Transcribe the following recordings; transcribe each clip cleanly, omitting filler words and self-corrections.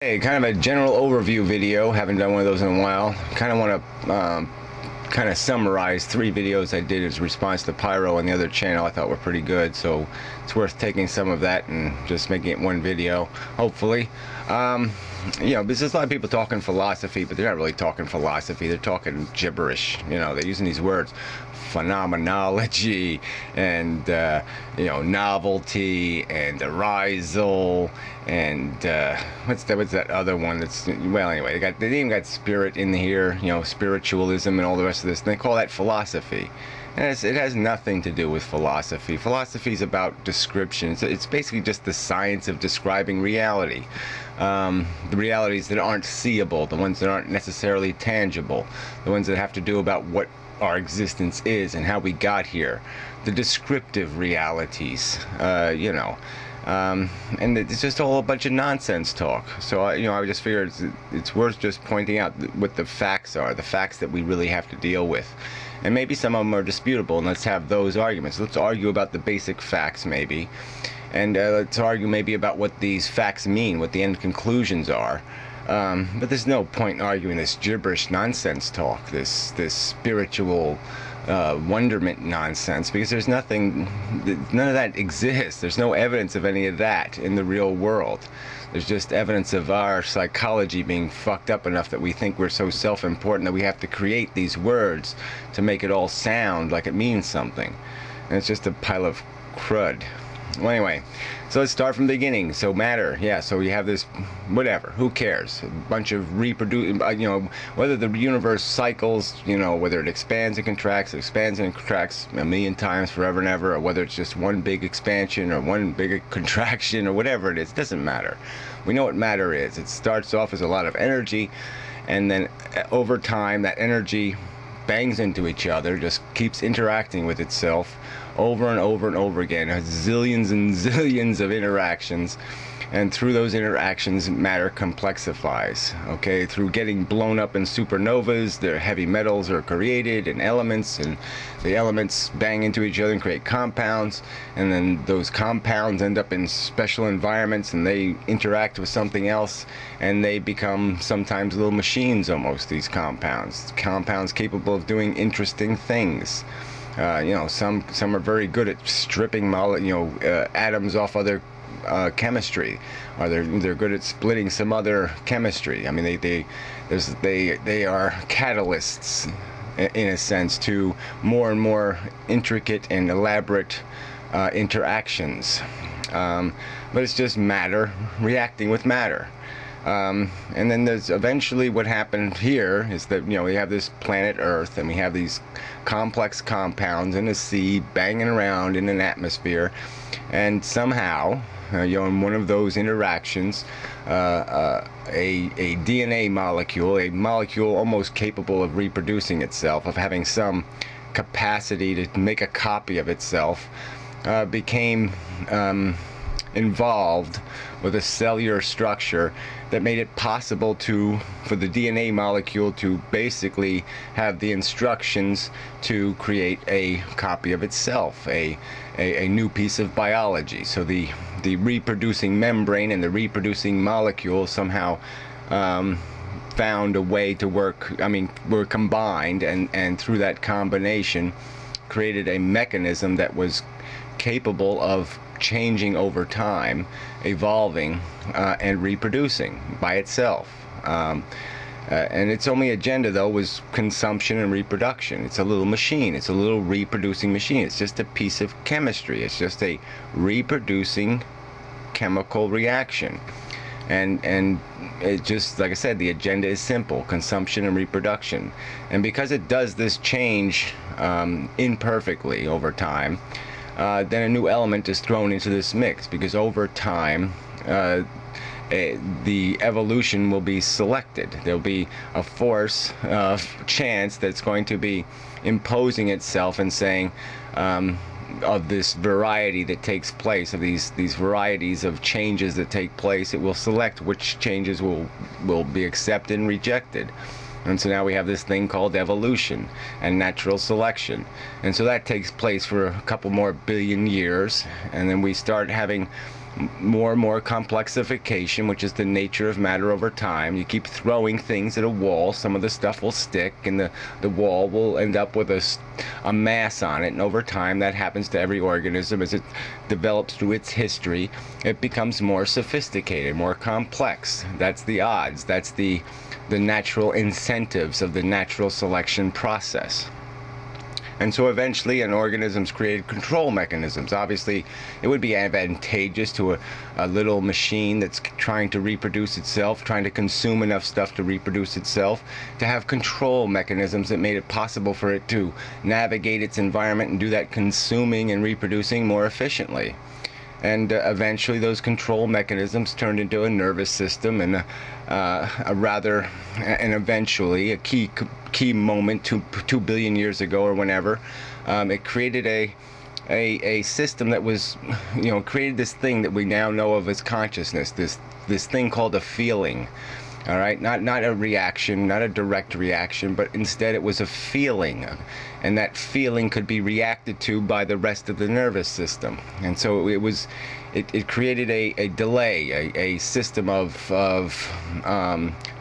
Hey, kind of a general overview video. Haven't done one of those in a while. Kind of want to kind of summarize 3 videos I did as response to Pyro on the other channel. I thought were pretty good, so it's worth taking some of that and just making it one video, hopefully. Because there's a lot of people talking philosophy, but they're not really talking philosophy. They're talking gibberish. They're using these words, phenomenology, and novelty, and arisal, and what's that other one? That's, well, anyway, they even got spirit in here. Spiritualism and all the rest of this. And they call that philosophy. And it has nothing to do with philosophy. Philosophy is about description. It's basically just the science of describing reality. The realities that aren't seeable, the ones that aren't necessarily tangible, the ones that have to do about what our existence is and how we got here. The descriptive realities, and it's just a whole bunch of nonsense talk. So I just figured it's worth just pointing out what the facts are, the facts that we really have to deal with. And maybe some of them are disputable, and let's have those arguments. Let's argue about the basic facts, maybe. And let's argue maybe about what these facts mean, what the end conclusions are. But there's no point in arguing this gibberish nonsense talk, this spiritual wonderment nonsense, because there's none of that exists. There's no evidence of any of that in the real world. There's just evidence of our psychology being fucked up enough that we think we're so self-important that we have to create these words to make it all sound like it means something. And it's just a pile of crud. Well, anyway, so let's start from the beginning. So matter, yeah, so you have this, whatever, who cares? A bunch of whether the universe cycles, whether it expands and contracts a million times forever and ever, or whether it's just one big expansion or one big contraction or whatever it is, it doesn't matter. We know what matter is. It starts off as a lot of energy, and then over time that energy bangs into each other, just keeps interacting with itself over and over and over again. It has zillions and zillions of interactions, and through those interactions matter complexifies. Okay, through getting blown up in supernovas, the heavy metals are created and the elements bang into each other and create compounds, and then those compounds end up in special environments and they interact with something else, and they become sometimes little machines almost, these compounds capable of doing interesting things. Some are very good at stripping atoms off other chemistry, or they're good at splitting some other chemistry. I mean, they are catalysts in a sense to more and more intricate and elaborate interactions. But it's just matter reacting with matter. And then there's eventually what happened here is that we have this planet Earth, and we have these complex compounds in a sea banging around in an atmosphere, and somehow in one of those interactions a DNA molecule, a molecule almost capable of reproducing itself, of having some capacity to make a copy of itself, became involved with a cellular structure that made it possible for the DNA molecule to basically have the instructions to create a copy of itself, a new piece of biology. So the reproducing membrane and the reproducing molecule somehow found a way to work, were combined, and through that combination created a mechanism that was capable of changing over time, evolving, and reproducing by itself. And its only agenda, though, was consumption and reproduction. It's a little machine. It's a little reproducing machine. It's just a piece of chemistry. It's just a reproducing chemical reaction. And it just, like I said, the agenda is simple: consumption and reproduction. And because it does this change imperfectly over time, then a new element is thrown into this mix, because over time the evolution will be selected. There'll be a force of chance that's going to be imposing itself and saying, of this variety that takes place, of these varieties of changes that take place, it will select which changes will be accepted and rejected. And so now we have this thing called evolution and natural selection. And so that takes place for a couple more billion years, and then we start having more and more complexification, which is the nature of matter over time. You keep throwing things at a wall, some of the stuff will stick, and the wall will end up with a mass on it, and over time that happens to every organism. As it develops through its history, it becomes more sophisticated, more complex. That's the odds. That's the natural incentives of the natural selection process. And so eventually an organism's created control mechanisms. Obviously, it would be advantageous to a little machine that's trying to reproduce itself, trying to consume enough stuff to reproduce itself, to have control mechanisms that made it possible for it to navigate its environment and do that consuming and reproducing more efficiently. And eventually those control mechanisms turned into a nervous system, and eventually a key moment 2 billion years ago or whenever, it created a system that was, created this thing that we now know of as consciousness, this thing called a feeling. All right, not a reaction, not a direct reaction, but instead it was a feeling, and that feeling could be reacted to by the rest of the nervous system. And so it created a delay, a system of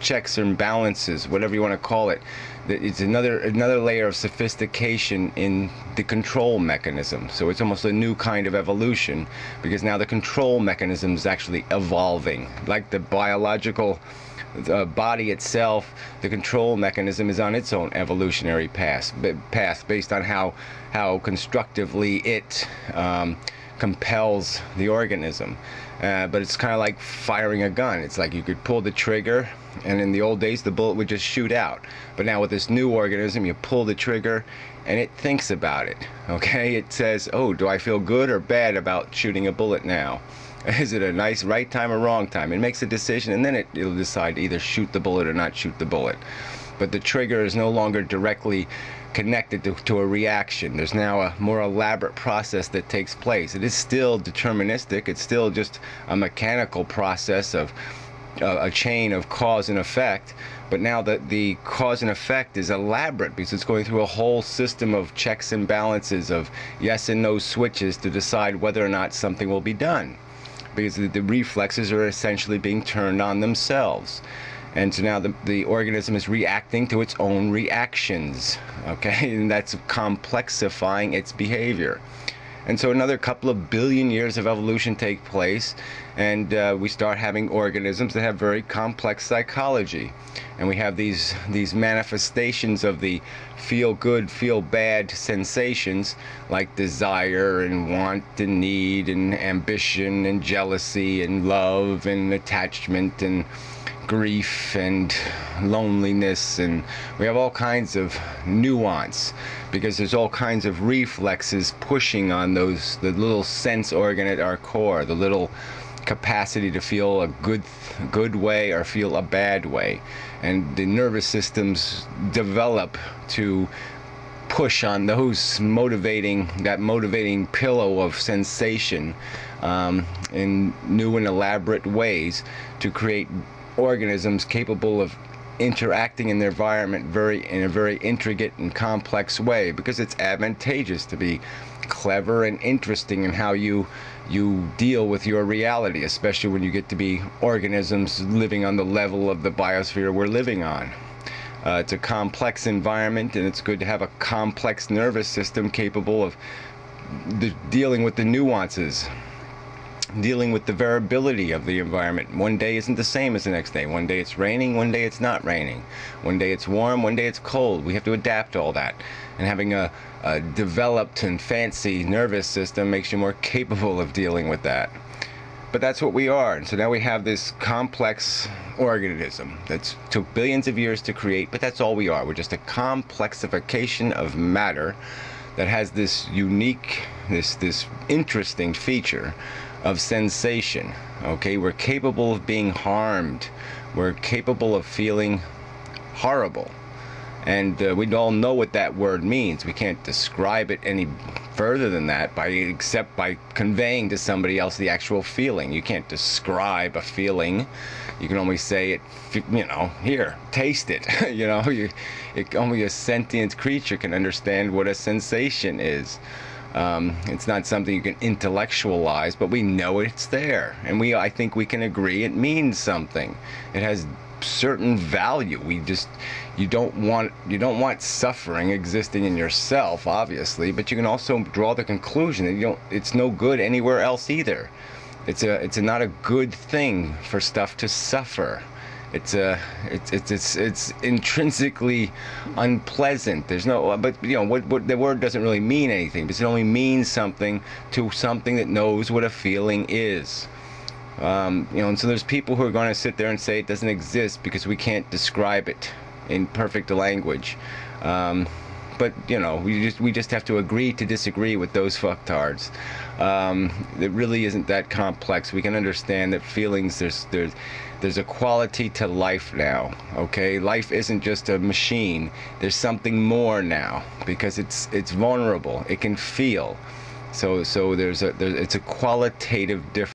checks and balances, whatever you want to call it. It's another layer of sophistication in the control mechanism. So it's almost a new kind of evolution, because now the control mechanism is actually evolving, like the biological. The body itself, the control mechanism is on its own evolutionary path based on how constructively it compels the organism. But it's kind of like firing a gun. It's like you could pull the trigger, and in the old days the bullet would just shoot out. But now with this new organism, you pull the trigger and it thinks about it. Okay, it says, oh, do I feel good or bad about shooting a bullet now? Is it a nice right time or wrong time? It makes a decision, and then it'll decide to either shoot the bullet or not shoot the bullet. But the trigger is no longer directly connected to a reaction. There's now a more elaborate process that takes place. It is still deterministic. It's still just a mechanical process of a chain of cause and effect. But now the cause and effect is elaborate, because it's going through a whole system of checks and balances, of yes and no switches to decide whether or not something will be done. Because the reflexes are essentially being turned on themselves. And so now the organism is reacting to its own reactions, okay? And that's complexifying its behavior. And so another couple of billion years of evolution take place, and we start having organisms that have very complex psychology. And we have these manifestations of the feel good, feel bad sensations, like desire and want and need and ambition and jealousy and love and attachment and grief and loneliness, and we have all kinds of nuance, because there's all kinds of reflexes pushing on the little sense organ at our core, the little capacity to feel a good way or feel a bad way. And the nervous systems develop to push on those motivating pillow of sensation in new and elaborate ways, to create organisms capable of interacting in their environment in a very intricate and complex way, because it's advantageous to be clever and interesting in how you deal with your reality, especially when you get to be organisms living on the level of the biosphere we're living on. It's a complex environment, and it's good to have a complex nervous system capable of dealing with the nuances, dealing with the variability of the environment. One day isn't the same as the next day. One day it's raining, one day it's not raining. One day it's warm, one day it's cold. We have to adapt to all that. And having a developed and fancy nervous system makes you more capable of dealing with that. But that's what we are. And so now we have this complex organism that took billions of years to create, but that's all we are. We're just a complexification of matter that has this unique, this interesting feature of sensation. Okay, we're capable of being harmed. We're capable of feeling horrible. And we all know what that word means. We can't describe it any further than that except by conveying to somebody else the actual feeling. You can't describe a feeling. You can only say it, here, taste it. Only a sentient creature can understand what a sensation is. It's not something you can intellectualize, but we know it's there, and I think we can agree it means something. It has certain value. You don't want suffering existing in yourself, obviously, but you can also draw the conclusion that it's no good anywhere else either. It's not a good thing for stuff to suffer. It's intrinsically unpleasant. There's no, but what the word doesn't really mean anything, because it only means something to something that knows what a feeling is. And so there's people who are going to sit there and say it doesn't exist because we can't describe it in perfect language. But we just have to agree to disagree with those fucktards. It really isn't that complex. We can understand that feelings, there's a quality to life now. Okay, life isn't just a machine. There's something more now, because it's vulnerable. It can feel. So it's a qualitative difference.